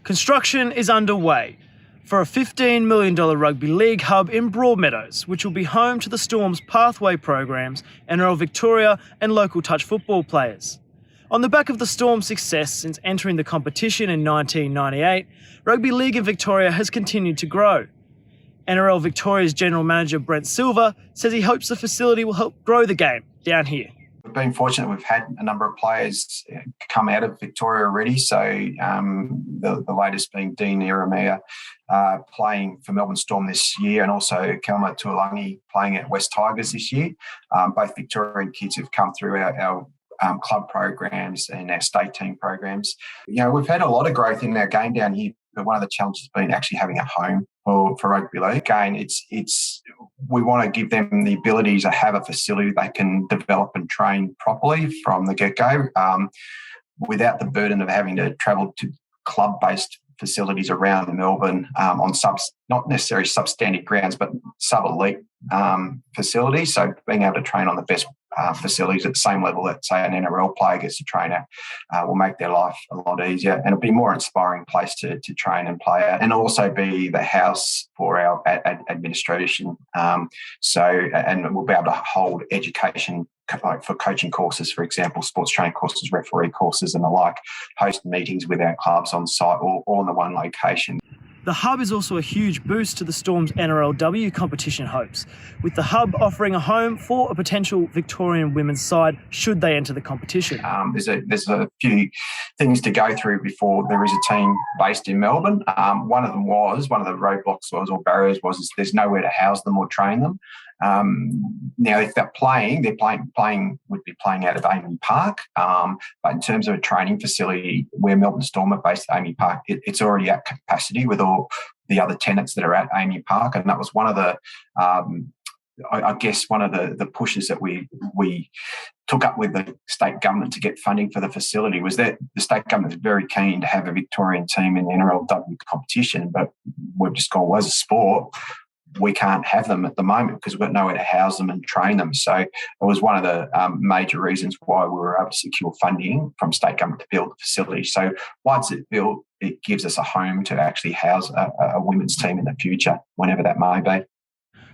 Construction is underway for a $15 million Rugby League Hub in Broadmeadows, which will be home to the Storm's pathway programs, NRL Victoria and local touch football players. On the back of the Storm's success since entering the competition in 1998, Rugby League in Victoria has continued to grow. NRL Victoria's General Manager Brent Silva says he hopes the facility will help grow the game down here. We've been fortunate. We've had a number of players come out of Victoria already. So the latest being Dean Ieremia playing for Melbourne Storm this year, and also Kelma Tuolangi playing at West Tigers this year. Both Victorian kids have come through our club programs and our state team programs. You know, we've had a lot of growth in our game down here, but one of the challenges has been actually having a home for Rugby League. Again, we want to give them the ability to have a facility they can develop and train properly from the get-go, without the burden of having to travel to club-based facilities around Melbourne on not necessarily substandard grounds, but sub-elite facilities. So being able to train on the best facilities at the same level that, say, an NRL player gets to train at will make their life a lot easier, and it'll be a more inspiring place to train and play at, and also be the house for our administration. And we'll be able to hold education, like for coaching courses, for example, sports training courses, referee courses and the like, host meetings with our clubs on site, all in the one location. The Hub is also a huge boost to the Storm's NRLW competition hopes, with the Hub offering a home for a potential Victorian women's side should they enter the competition. There's a few things to go through before there is a team based in Melbourne. One of the roadblocks or barriers was there's nowhere to house them or train them. Now, if they're playing would be playing out of Amy Park. But in terms of a training facility, where Melbourne Storm are based at Amy Park, it's already at capacity with all the other tenants that are at Amy Park, and that was one of the one of the pushes that we took up with the state government to get funding for the facility, was that the state government is very keen to have a Victorian team in the NRLW competition, but we've just gone, well, as a sport, we can't have them at the moment because we've got nowhere to house them and train them. So it was one of the major reasons why we were able to secure funding from state government to build the facility. So once it's built, it gives us a home to actually house a women's team in the future, whenever that may be.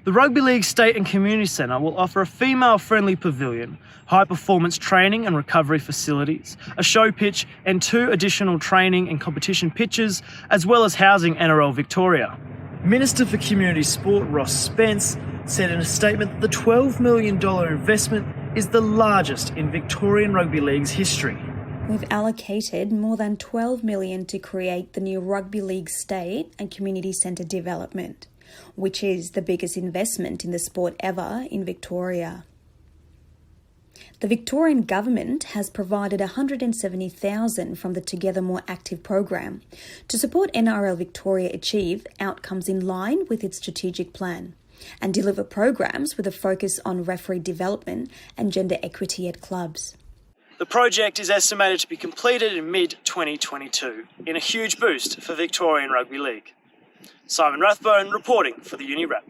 The Rugby League State and Community Centre will offer a female-friendly pavilion, high-performance training and recovery facilities, a show pitch and 2 additional training and competition pitches, as well as housing NRL Victoria. Minister for Community Sport Ross Spence said in a statement that the $12 million investment is the largest in Victorian Rugby League's history. We've allocated more than $12 million to create the new Rugby League State and Community Centre development, which is the biggest investment in the sport ever in Victoria. The Victorian government has provided $170,000 from the Together More Active program to support NRL Victoria achieve outcomes in line with its strategic plan and deliver programs with a focus on referee development and gender equity at clubs. The project is estimated to be completed in mid-2022 in a huge boost for Victorian Rugby League. Simon Rathbone reporting for the Uni Wrap.